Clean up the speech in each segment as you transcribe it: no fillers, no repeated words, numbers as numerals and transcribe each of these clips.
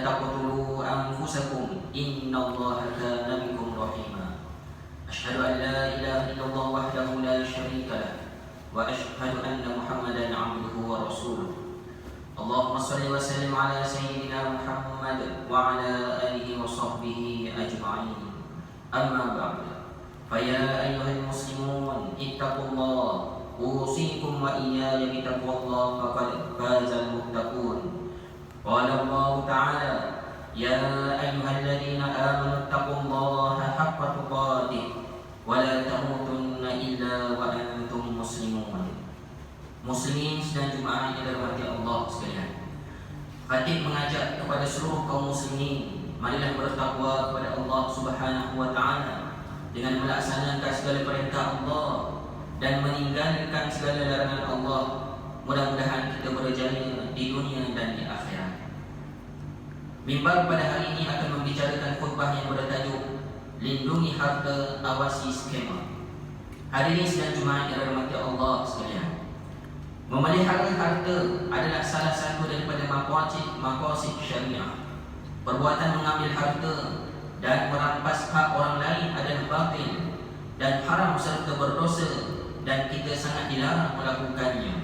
تقتلوا أنفسكم إن الله كان بكم رحيما أشهد أن لا إله إلا الله وحده لا شريك له وأشهد أن محمدا عبده ورسوله اللهم صل وسلم على سيدنا محمد وعلى آله وصحبه أجمعين أما بعد فيا أيها المسلمون اتقوا الله أوصيكم وإياي بتقوى الله فقد فاز المتقون قال الله تعالى يا أيها الذين آمنوا اتقوا الله حق تقاته ولا تموتن إلا وأنتم مسلمون. Muslimin dan jemaah yang dirahmati Allah sekalian, Khatib mengajak kepada seluruh kaum muslimin, marilah bertakwa kepada Allah Subhanahu wa taala dengan melaksanakan segala perintah Allah dan meninggalkan segala larangan Allah. Mudah-mudahan kita berjaya di dunia dan di akhirat. Mimbar pada hari ini akan membicarakan khutbah yang bertajuk Lindungi harta, awasi skema. Hadirin dan jemaah yang dirahmati Allah sekalian, memelihara harta adalah salah satu daripada maqasid syariah. Perbuatan mengambil harta dan merampas hak orang lain adalah batil dan haram serta berdosa, dan kita sangat dilarang melakukannya.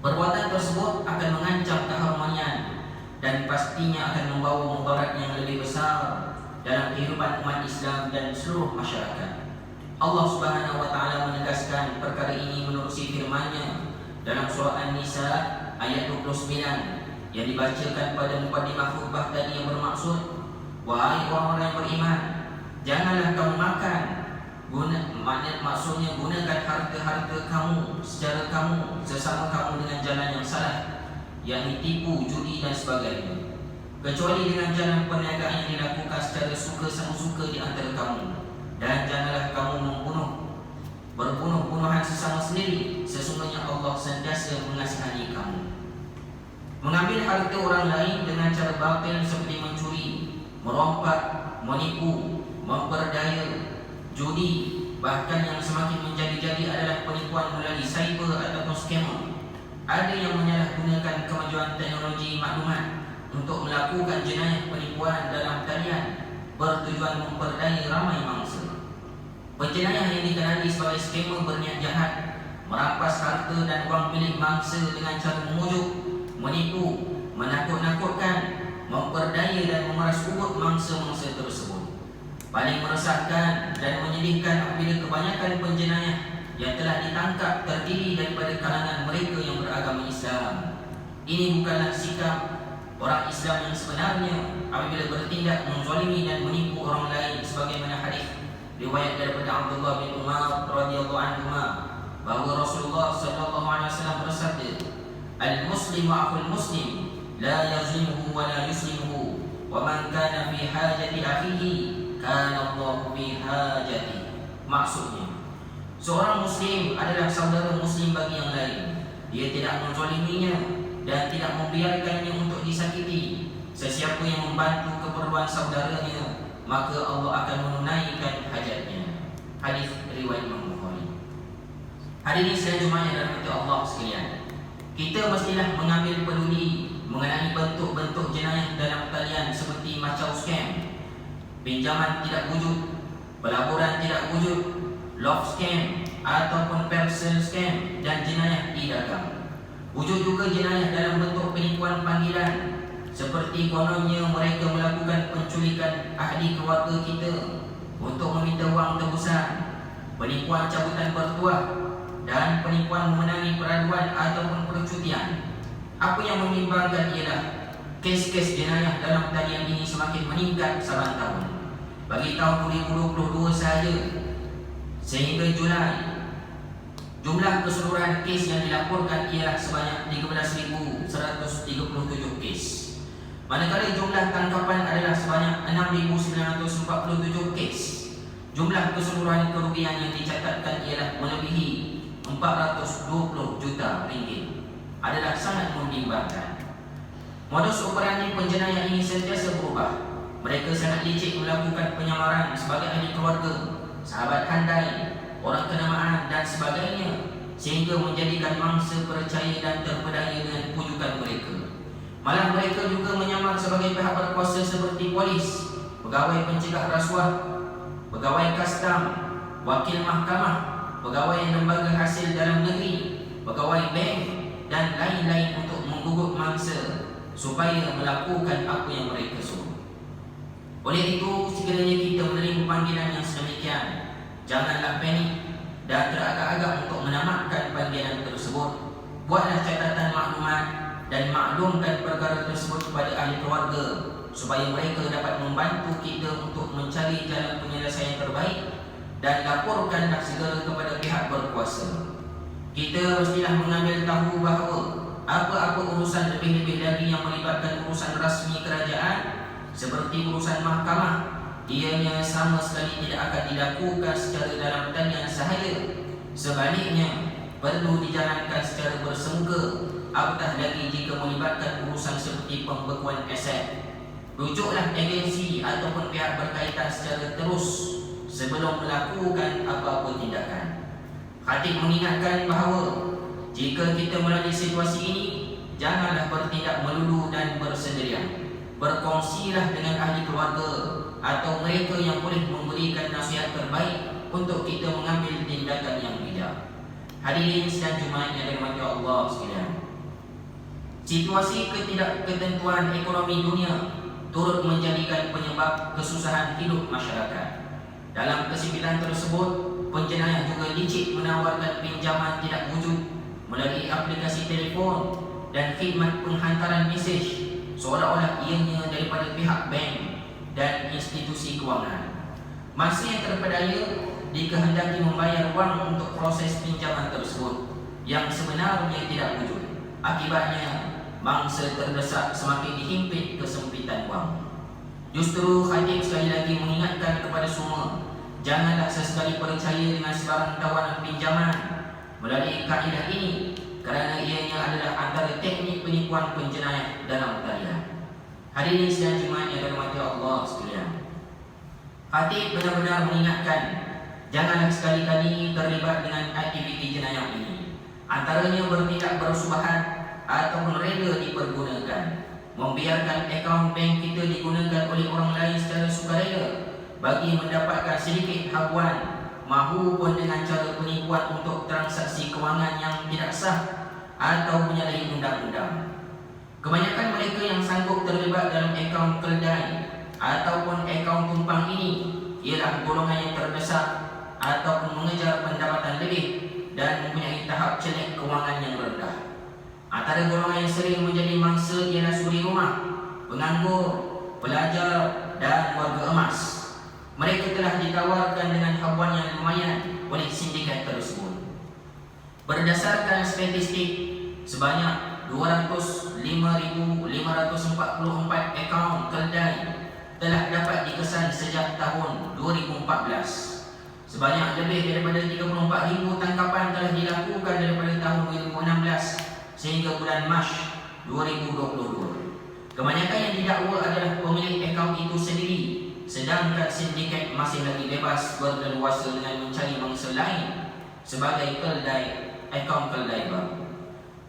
Perbuatan tersebut akan mengancam keharmonian dan pastinya akan membawa mudarat yang lebih besar dalam kehidupan umat Islam dan seluruh masyarakat. Allah Subhanahu wa taala menegaskan perkara ini menerusi firman-Nya dalam surah An-Nisa ayat 29 yang dibacakan pada mukadimah khutbah tadi, yang bermaksud, wahai orang-orang yang beriman, janganlah kamu makan, maksudnya gunakan harta-harta kamu secara kamu sesama kamu dengan jalan yang salah, yakni tipu, judi dan sebagainya, kecuali dengan jalan perniagaan yang dilakukan secara suka sama suka di antara kamu. Dan janganlah kamu berbunuh-bunuhan sesama sendiri, sesungguhnya Allah sentiasa mengasihani kamu. Mengambil harta orang lain dengan cara batil seperti mencuri, merompak, menipu, memperdaya, judi, bahkan yang semakin menjadi-jadi adalah penipuan melalui cyber ataupun skema. Ada yang menyalahgunakan kemajuan teknologi maklumat untuk melakukan jenayah penipuan dalam talian bertujuan memperdaya ramai mangsa. Penjenayah yang dikenali sebagai skema berniat jahat, merampas harta dan wang milik mangsa dengan cara memujuk, menipu, menakut-nakutkan, memperdaya dan memeras urut mangsa-mangsa tersebut. Paling meresahkan dan menyedihkan apabila kebanyakan penjenayah yang telah ditangkap terdiri daripada kalangan mereka yang beragama Islam. Ini bukanlah sikap orang Islam yang sebenarnya apabila bertindak menzalimi dan menipu orang lain, sebagaimana hadis riwayat daripada Abdullah bin Umar radhiyallahu anhu bahawa Rasulullah sallallahu alaihi wasallam bersabda, "Al-muslimu akhul muslim, la yazlimuhu wa la yuslimuhu, wa man kana fi hajati akhihi, kana Allahu fi hajati." Maksudnya, seorang muslim adalah saudara muslim bagi yang lain. Dia tidak menzaliminya dan tidak membiarkannya untuk disakiti. Sesiapa yang membantu keperluan saudaranya, maka Allah akan menunaikan hajatnya. Hadis riwayat Imam Bukhari. Hadirin dan jemaah yang dirahmati Allah sekalian, kita mestilah mengambil peduli mengenai bentuk-bentuk jenayah dalam talian seperti macam scam, pinjaman tidak wujud, pelaburan tidak wujud, love scam ataupun parcel scam, dan jenayah e-dagang. Wujud juga jenayah dalam bentuk penipuan panggilan, seperti kononnya mereka melakukan penculikan ahli keluarga kita untuk meminta wang tebusan, penipuan cabutan bertuah, dan penipuan memenangi peraduan ataupun percutian. Apa yang membimbangkan ialah kes-kes jenayah dalam talian ini semakin meningkat saban tahun. Bagi tahun 2022 sahaja, sehingga Julai, jumlah keseluruhan kes yang dilaporkan ialah sebanyak 13,137 kes. Manakala jumlah tangkapan adalah sebanyak 6,947 kes. Jumlah keseluruhan kerugian yang dicatatkan ialah melebihi 420 juta ringgit. Adalah sangat membimbangkan. Modus operandi penjenayah ini sentiasa berubah. Mereka sangat licik melakukan penyamaran sebagai ahli keluarga, sahabat handai, orang kenamaan dan sebagainya, sehingga menjadikan mangsa percaya dan terpedaya dengan pujukan mereka. Malah mereka juga menyamar sebagai pihak berkuasa seperti polis, pegawai pencegah rasuah, pegawai kastam, wakil mahkamah, pegawai lembaga hasil dalam negeri, pegawai bank dan lain-lain untuk menggugut mangsa supaya melakukan apa yang mereka suruh. Oleh itu, sekiranya kita menerima panggilan yang sedemikian, janganlah panik dan teragak-agak untuk menamatkan panggilan tersebut. Buatlah catatan maklumat dan maklumkan perkara tersebut kepada ahli keluarga supaya mereka dapat membantu kita untuk mencari jalan penyelesaian terbaik, dan laporkanlah segera kepada pihak berkuasa. Kita mestilah mengambil tahu bahawa apa-apa urusan lebih-lebih lagi yang melibatkan urusan rasmi kerajaan seperti urusan mahkamah, ianya sama sekali tidak akan dilakukan secara dalam talian sahaja. Sebaliknya, perlu dijalankan secara bersemuka, apatah lagi jika melibatkan urusan seperti pembekuan aset. Rujuklah agensi ataupun pihak berkaitan secara terus sebelum melakukan apa-apa tindakan. Khatib mengingatkan bahawa jika kita melalui situasi ini, janganlah bertindak melulu dan bersendirian. Berkongsilah dengan ahli keluarga atau mereka yang boleh memberikan nasihat terbaik untuk kita mengambil tindakan yang bijak. Hadirin sidang Jumaat yang dirahmati Allah sekalian, situasi ketidakketentuan ekonomi dunia turut menjadikan penyebab kesusahan hidup masyarakat. Dalam kesempitan tersebut, penjenayah juga licik menawarkan pinjaman tidak wujud melalui aplikasi telefon dan khidmat penghantaran mesej seolah-olah ianya daripada pihak bank dan institusi kewangan. Masa yang terpedaya dikehendaki membayar wang untuk proses pinjaman tersebut yang sebenarnya tidak wujud. Akibatnya, mangsa terdesak semakin dihimpit kesempitan wang. Justru khatib sekali lagi mengingatkan kepada semua, janganlah sesekali percaya dengan sebarang tawaran pinjaman melalui kaedah ini, kerana ianya adalah antara teknik penipuan penjenayah dalam talian. Hadirin sidang Jumaat yang dirahmati Allah sekalian, khatib benar-benar mengingatkan, janganlah sekali-kali terlibat dengan aktiviti jenayah ini. Antaranya bertindak bersubahat ataupun rela dipergunakan, membiarkan akaun bank kita digunakan oleh orang lain secara sukarela bagi mendapatkan sedikit habuan, mahupun dengan cara penipuan untuk transaksi kewangan yang tidak sah atau menyalahi undang-undang. Kebanyakan mereka yang sanggup terlibat dalam akaun keldai ataupun akaun tumpang ini ialah golongan yang terdesak ataupun mengejar pendapatan lebih dan mempunyai tahap celik kewangan yang rendah. Antara golongan yang sering menjadi mangsa ialah suri rumah, penganggur, pelajar dan warga emas. Mereka telah ditawarkan dengan habuan yang lumayan oleh sindikat tersebut. Berdasarkan statistik, sebanyak 205,544 akaun keldai telah dapat dikesan sejak tahun 2014. Sebanyak lebih daripada 34,000 tangkapan telah dilakukan daripada tahun 2016 sehingga bulan Mac 2022. Kebanyakan yang didakwa adalah pemilik akaun itu sendiri, sedangkan sindiket masih lagi bebas berleluasa dengan mencari mangsa lain sebagai akaun keldai baru.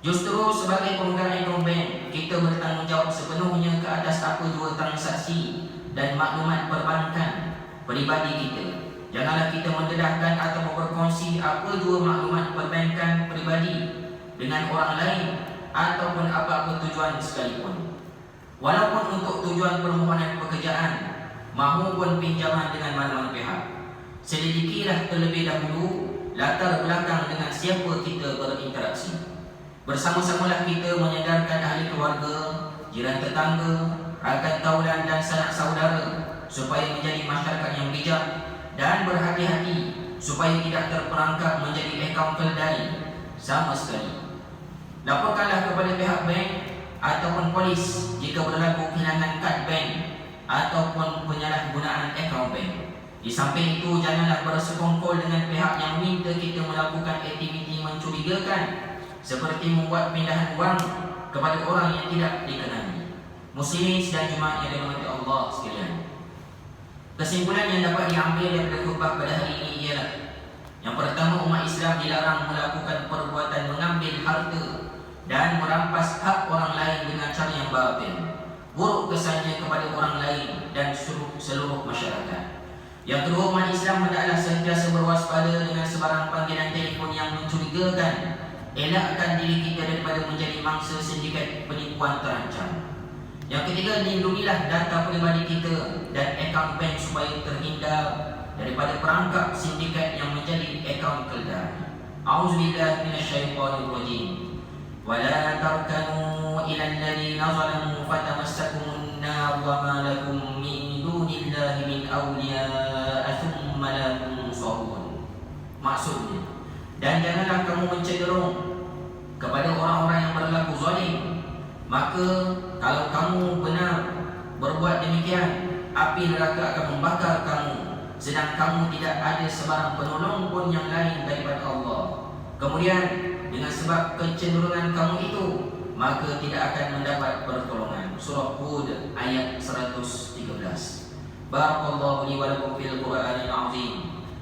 Justru sebagai pemegang akaun bank, kita bertanggungjawab sepenuhnya ke atas apa jua transaksi dan maklumat perbankan peribadi kita. Janganlah kita mendedahkan atau berkongsi apa jua maklumat perbankan peribadi dengan orang lain ataupun apa-apa tujuan sekalipun, walaupun untuk tujuan permohonan pekerjaan mahupun pinjaman dengan mana-mana pihak. Selidikilah terlebih dahulu latar belakang dengan siapa kita berinteraksi. Bersama-samalah kita menyadarkan ahli keluarga, jiran tetangga, rakan taulan dan sanak saudara supaya menjadi masyarakat yang bijak dan berhati-hati supaya tidak terperangkap menjadi akaun keldai sama sekali. Laporkanlah kepada pihak bank ataupun polis jika berlaku kehilangan kad bank ataupun penyalahgunaan akaun bank. Di samping itu, janganlah bersekongkol dengan pihak yang minta kita melakukan aktiviti mencurigakan seperti membuat pindahan wang kepada orang yang tidak dikenali. Muslimin sidang Jumaat yang dirahmati Allah sekalian, kesimpulan yang dapat diambil daripada khutbah pada hari ini ialah: yang pertama, umat Islam dilarang melakukan perbuatan mengambil harta dan merampas hak orang lain dengan cara yang batil. Buruk kesannya kepada orang lain dan seluruh masyarakat. Yang kedua, umat Islam hendaklah sentiasa berwaspada dengan sebarang panggilan telefon yang mencurigakan. Elakkan diri kita daripada menjadi mangsa sindikat penipuan terancam. Yang ketiga, lindungilah data peribadi kita dan akaun bank supaya terhindar daripada perangkap sindikat yang menjadi akaun keldar. A'udzubillahi minasyaitonir rajim. Wala tarkanu ila alladziina zalamu fatamassakumun nar wa ma lakum min dunillahi min awliyaa thumma la tunsarun. Maksudnya, dan janganlah kamu mencenderung kepada orang-orang yang berlaku zalim. Maka kalau kamu benar berbuat demikian, api neraka akan membakar kamu, sedang kamu tidak ada sebarang penolong pun yang lain daripada Allah. Kemudian dengan sebab kecenderungan kamu itu, maka tidak akan mendapat pertolongan. Surah Hud ayat 113. Barakallahu li wa lakum fil Qur'anil azim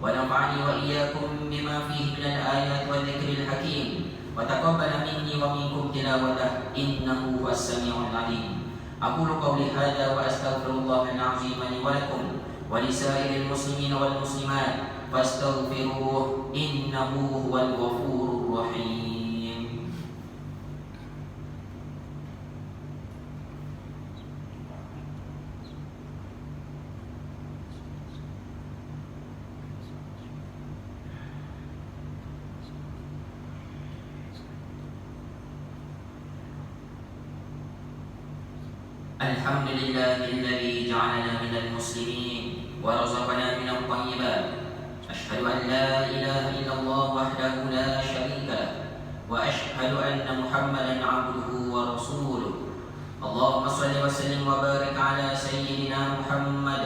wa nafa'ani wa iyyakum bima fihi minal ayati wa dzikril hakim. وتقبل مني ومنكم تلاوته إنه هو السميع العليم. أقول قولي هذا وأستغفر الله العظيم لي ولكم ولسائر المسلمين والمسلمات فاستغفروه إنه هو الغفور الرحيم. الحمد لله الذي جعلنا من المسلمين ورزقنا من الطيبات. أشهد أن لا إله إلا الله وحده لا شريك له وأشهد أن محمدا عبده ورسوله. اللهم صل وسلم وبارك على سيدنا محمد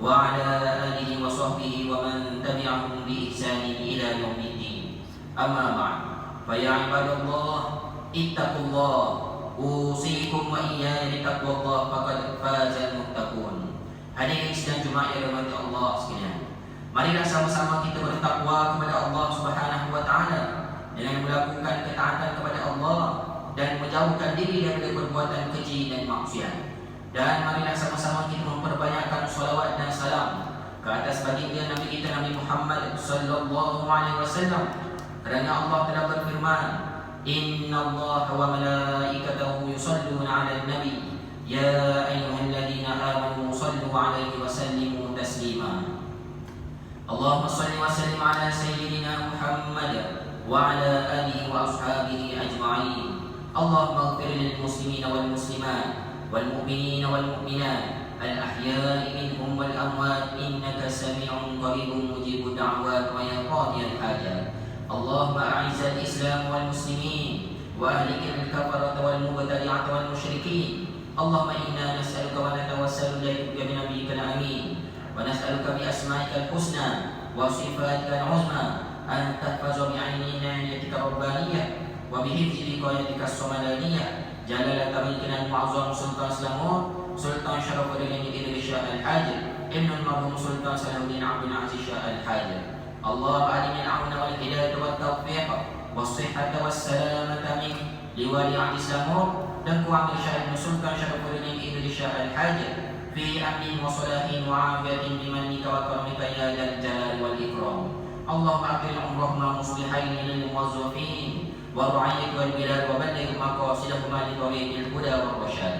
وعلى آله وصحبه ومن تبعهم بإحسان إلى يوم الدين. أما بعد، فيا عباد الله اتقوا الله. Usikum wa iyaya bitaqwallah faqad fazal muttaqun. Hadirin sidang Jumaat yang dirahmati Allah sekalian, marilah sama-sama kita bertakwa kepada Allah Subhanahu wa taala dengan melakukan ketaatan kepada Allah dan menjauhkan diri daripada perbuatan keji dan maksiat. Dan marilah sama-sama kita memperbanyakkan salawat dan salam ke atas baginda Nabi kita Nabi Muhammad sallallahu alaihi wasallam, kerana Allah telah berfirman, Inna Allah wa malaikatahu yusalluna ala nabi ya ayyuhalladzina amanu sallu alaihi wa sallimu taslima. Allahumma salli wa sallim ala sayyidina Muhammad wa ala alihi wa ashabihi ajma'in. Allahumma ighfir lil muslimina wal muslimat wal mu'minina wal mu'minat al ahya'i minhum wal amwat innaka sami'un qaribun mujibud da'wat wa ya qadiyal hajat. اللهم أعز الإسلام والمسلمين وأهلك الكفرة والمبتدعة والمشركين. اللهم إنا نسألك ونتوسل إليك بنبيك الأمين ونسألك بأسمائك الحسنى وصفاتك العظمى أن تحفظ بعنايتك الربانية وبحفظ وقايتك الصمدانية جلالة ملكنا المعظم سلطان سلامور سلطان شرف الدين إدريس شاه الحاجر ابن المرحوم سلطان صلاح الدين عبد العزيز شاه الحاجر. اللهم أعلم العون والهداية والتوفيق والصحة والسلامة منك لولي عهد سلامور dan kuamil syahid Sultan Syarafuddin Idris Shah Al-Hajj fi amin wa salahin wa afiyatin bimanika wa karamika ya dzal jalali wal ikram. Allahumma akrim umrahuma muslihain lil muwazzafin wa ru'ayyat wal bilad wa balligh maqasidahuma li tariqil huda wal rasyad.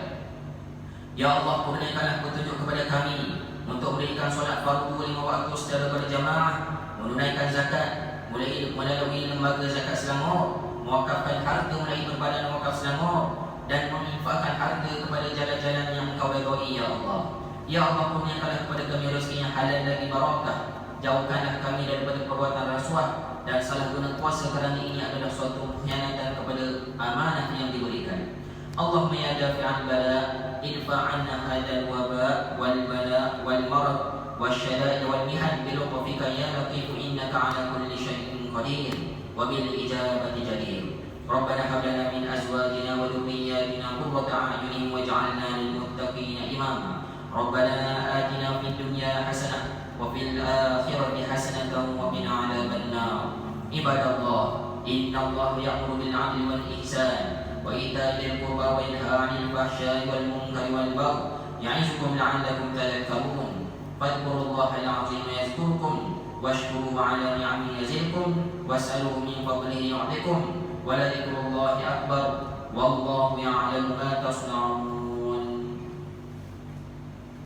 Ya Allah, kurniakanlah petunjuk kepada kami untuk berikan solat fardu 5 waktu secara berjamaah, menunaikan zakat melalui lembaga zakat Selangor, mewakafkan harta melalui berbadan wakaf Selangor, dan menginfakkan harta kepada jalan-jalan yang Engkau redai ya Allah. Ya Allah, kurniakanlah kepada kami rezeki yang halal lagi barakah. Jauhkanlah kami daripada perbuatan rasuah dan salah guna kuasa, kerana ini adalah suatu pengkhianatan kepada amanah yang diberikan. Allahumma ya dafi'an bala idfa' anna hadzal waba wal bala wal marad wasyada'i wal mihan bi lutfika ya latif innaka ala kulli syai'in qadir wa bil ijabati jadir. Rabbana hab lana min azwajina wa dhurriyyatina qurrata a'yunin waj'alna lil muttaqina imama. Rabbana atina fid dunya hasanah wa fil akhirati hasanatan wa qina 'adzaban nar. Ibadallah, innallaha ya'muru bil 'adli wal ihsan وإيتاء ذي القربى وينهى عن الفحشاء والمنكر والبغي يعظكم لعلكم تذكرون فاذكروا الله العظيم يذكركم واشكروه على نعمه يزدكم واسألوه من فضله يعطكم ولذكر الله أكبر والله يعلم ما تصنعون.